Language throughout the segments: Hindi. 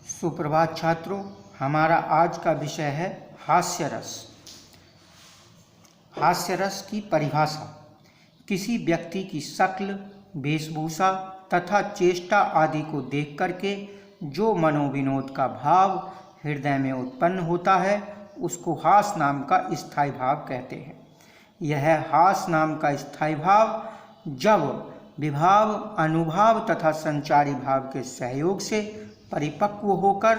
सुप्रभात छात्रों, हमारा आज का विषय है हास्य रस। हास्य रस की परिभाषा किसी व्यक्ति की शक्ल, वेशभूषा तथा चेष्टा आदि को देख करके जो मनोविनोद का भाव हृदय में उत्पन्न होता है उसको हास नाम का स्थायी भाव कहते हैं। यह हास नाम का स्थायी भाव जब विभाव, अनुभाव तथा संचारी भाव के सहयोग से परिपक्व होकर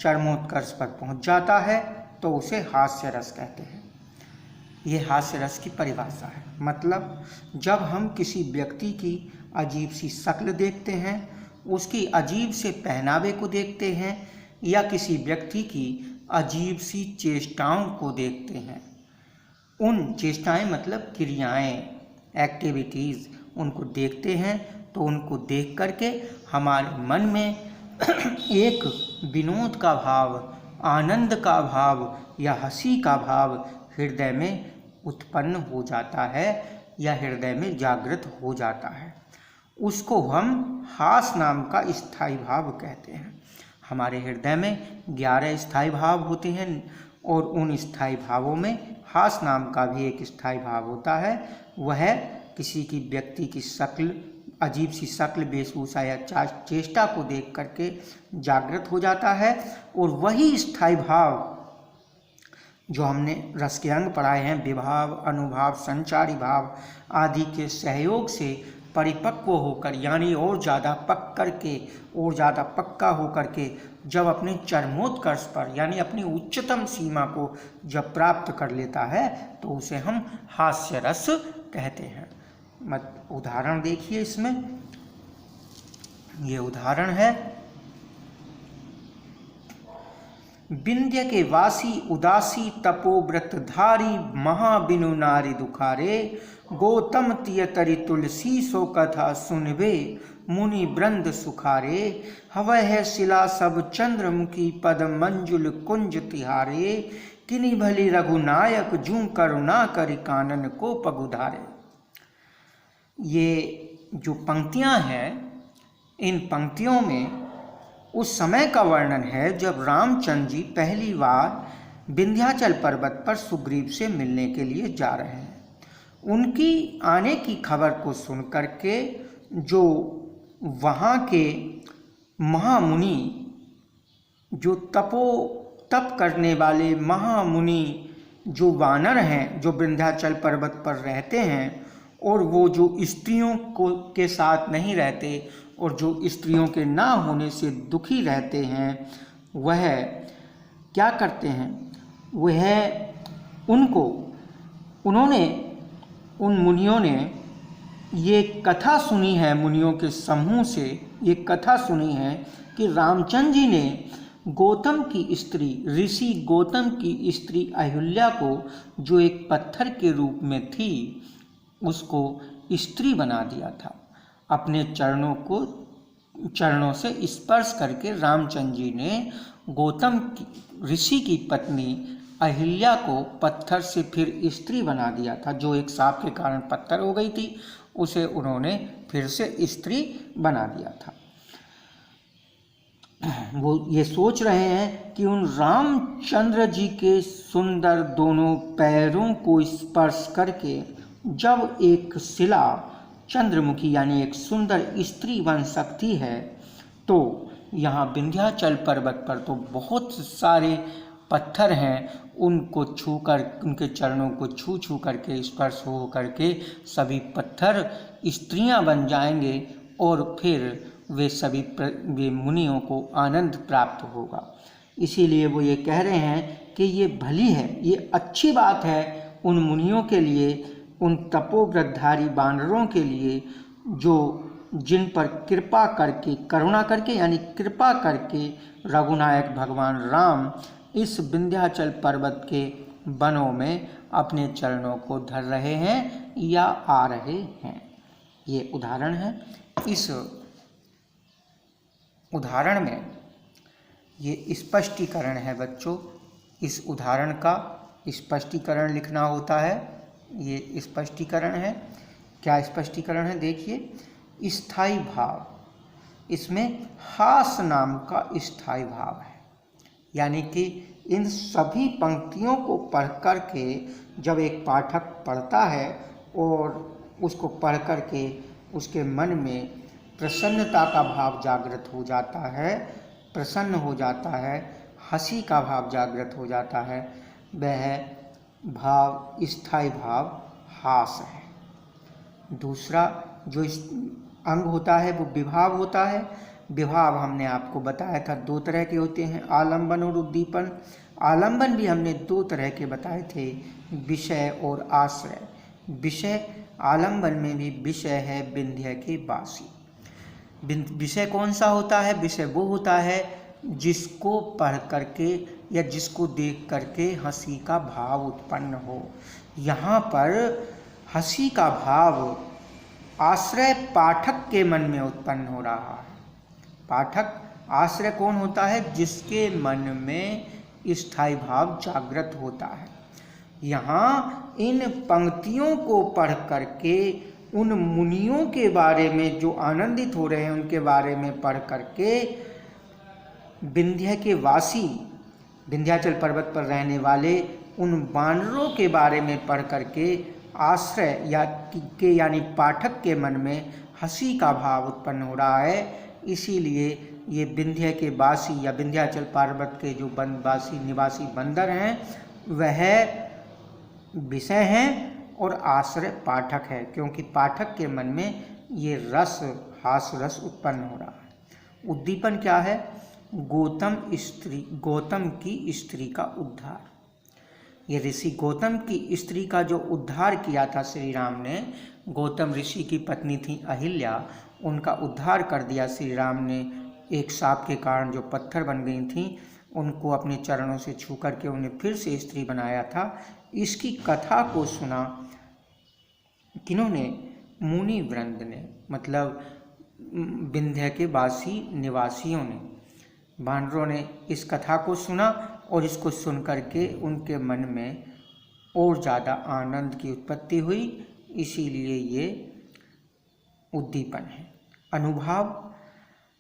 चरमोत्कर्ष पर पहुंच जाता है तो उसे हास्य रस कहते हैं। ये हास्य रस की परिभाषा है। मतलब जब हम किसी व्यक्ति की अजीब सी शक्ल देखते हैं, उसकी अजीब से पहनावे को देखते हैं या किसी व्यक्ति की अजीब सी चेष्टाओं को देखते हैं, उन चेष्टाएं मतलब क्रियाएं, एक्टिविटीज़, उनको देखते हैं तो उनको देख करके हमारे मन में एक विनोद का भाव, आनंद का भाव या हंसी का भाव हृदय में उत्पन्न हो जाता है या हृदय में जागृत हो जाता है। उसको हम हास नाम का स्थायी भाव कहते हैं। हमारे हृदय में 11 स्थायी भाव होते हैं और उन स्थायी भावों में हास नाम का भी एक स्थायी भाव होता है। वह किसी की व्यक्ति की शक्ल, अजीब सी शक्ल, वेशभूषा या चेष्टा को देख करके जागृत हो जाता है और वही स्थायी भाव जो हमने रस के अंग पढ़ाए हैं, विभाव, अनुभाव, संचारी भाव आदि के सहयोग से परिपक्व होकर यानी और ज़्यादा पक करके और ज़्यादा पक्का होकर के जब अपने चरमोत्कर्ष पर यानी अपनी उच्चतम सीमा को जब प्राप्त कर लेता है तो उसे हम हास्य रस कहते हैं। उदाहरण देखिए इसमें। ये उदाहरण है, विंध्य के वासी उदासी तपोव्रतधारी महाबिनु नारी दुखारे, गौतम तियतरि तुलसी सो कथा सुनबे मुनि वृंद सुखारे, हवै है शिला सब चंद्रमुखी पद मंजुल कुंज तिहारे, किनी भली रघुनायक जूं करुणा करि कानन को पगुधारे। ये जो पंक्तियां हैं, इन पंक्तियों में उस समय का वर्णन है जब रामचंद्र जी पहली बार विंध्याचल पर्वत पर सुग्रीव से मिलने के लिए जा रहे हैं। उनकी आने की खबर को सुन करके जो वहाँ के महामुनि, जो तप करने वाले महामुनि जो वानर हैं, जो विंध्याचल पर्वत पर रहते हैं और वो जो स्त्रियों के साथ नहीं रहते और जो स्त्रियों के ना होने से दुखी रहते हैं, वह क्या करते हैं, उन मुनियों ने ये कथा सुनी है, मुनियों के समूह से ये कथा सुनी है कि रामचंद्र जी ने गौतम की स्त्री, ऋषि गौतम की स्त्री अहिल्या को, जो एक पत्थर के रूप में थी, उसको स्त्री बना दिया था। अपने चरणों से स्पर्श करके रामचंद्र जी ने गौतम ऋषि की पत्नी अहिल्या को पत्थर से फिर स्त्री बना दिया था। जो एक शाप के कारण पत्थर हो गई थी, उसे उन्होंने फिर से स्त्री बना दिया था। वो ये सोच रहे हैं कि उन रामचंद्र जी के सुंदर दोनों पैरों को स्पर्श करके जब एक शिला चंद्रमुखी यानी एक सुंदर स्त्री बन सकती है, तो यहाँ विंध्याचल पर्वत पर तो बहुत सारे पत्थर हैं, उनको छूकर, उनके चरणों को छू करके, स्पर्श हो करके सभी पत्थर स्त्रियां बन जाएंगे और फिर वे मुनियों को आनंद प्राप्त होगा। इसीलिए वो ये कह रहे हैं कि ये भली है, ये अच्छी बात है उन मुनियों के लिए, उन तपोव्रतधारी वानरों के लिए, जो जिन पर कृपा करके, करुणा करके यानी कृपा करके रघुनायक भगवान राम इस विंध्याचल पर्वत के वनों में अपने चरणों को धर रहे हैं या आ रहे हैं। ये उदाहरण है। इस उदाहरण में ये स्पष्टीकरण है बच्चों। इस उदाहरण का स्पष्टीकरण लिखना होता है। ये स्पष्टीकरण है। क्या स्पष्टीकरण है? देखिए, स्थायी भाव इसमें हास नाम का स्थायी भाव है, यानी कि इन सभी पंक्तियों को पढ़ कर के जब एक पाठक पढ़ता है और उसको पढ़ कर के उसके मन में प्रसन्नता का भाव जागृत हो जाता है, प्रसन्न हो जाता है, हंसी का भाव जागृत हो जाता है, वह भाव स्थायी भाव हास है। दूसरा जो अंग होता है वो विभाव होता है। विभाव हमने आपको बताया था 2 तरह के होते हैं, आलंबन और उद्दीपन। आलंबन भी हमने 2 तरह के बताए थे, विषय और आश्रय। विषय आलंबन में भी विषय है विंध्य के वासी। विषय कौन सा होता है? विषय वो होता है जिसको पढ़ करके या जिसको देख करके हंसी का भाव उत्पन्न हो। यहाँ पर हंसी का भाव आश्रय पाठक के मन में उत्पन्न हो रहा है। पाठक आश्रय कौन होता है? जिसके मन में स्थायी भाव जागृत होता है। यहाँ इन पंक्तियों को पढ़ करके उन मुनियों के बारे में जो आनंदित हो रहे हैं उनके बारे में पढ़ करके विंध्य के वासी, विंध्याचल पर्वत पर रहने वाले उन वानरों के बारे में पढ़ करके आश्रय यानी पाठक के मन में हंसी का भाव उत्पन्न हो रहा है। इसीलिए ये विंध्य के वासी या विंध्याचल पर्वत के जो निवासी बंदर हैं वह विषय हैं और आश्रय पाठक है, क्योंकि पाठक के मन में ये रस, हास रस उत्पन्न हो रहा है। उद्दीपन क्या है? गौतम की स्त्री का उद्धार। ये ऋषि गौतम की स्त्री का जो उद्धार किया था श्री राम ने, गौतम ऋषि की पत्नी थी अहिल्या, उनका उद्धार कर दिया श्री राम ने। एक सांप के कारण जो पत्थर बन गई थीं उनको अपने चरणों से छू करके उन्हें फिर से स्त्री बनाया था। इसकी कथा को सुना किन्होंने? मुनि वृंद ने, मतलब विंध्य के निवासियों ने, वानरों ने इस कथा को सुना और इसको सुन करके उनके मन में और ज़्यादा आनंद की उत्पत्ति हुई, इसीलिए ये उद्दीपन है। अनुभाव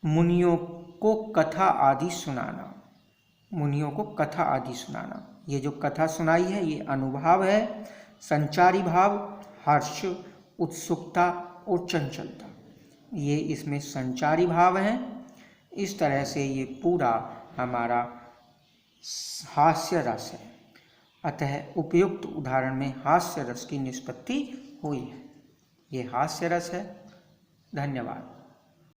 मुनियों को कथा आदि सुनाना, मुनियों को कथा आदि सुनाना। ये जो कथा सुनाई है ये अनुभाव है। संचारी भाव हर्ष, उत्सुकता और चंचलता, ये इसमें संचारी भाव हैं। इस तरह से ये पूरा हमारा हास्य रस है। अतः उपयुक्त उदाहरण में हास्य रस की निष्पत्ति हुई है। ये हास्य रस है। धन्यवाद।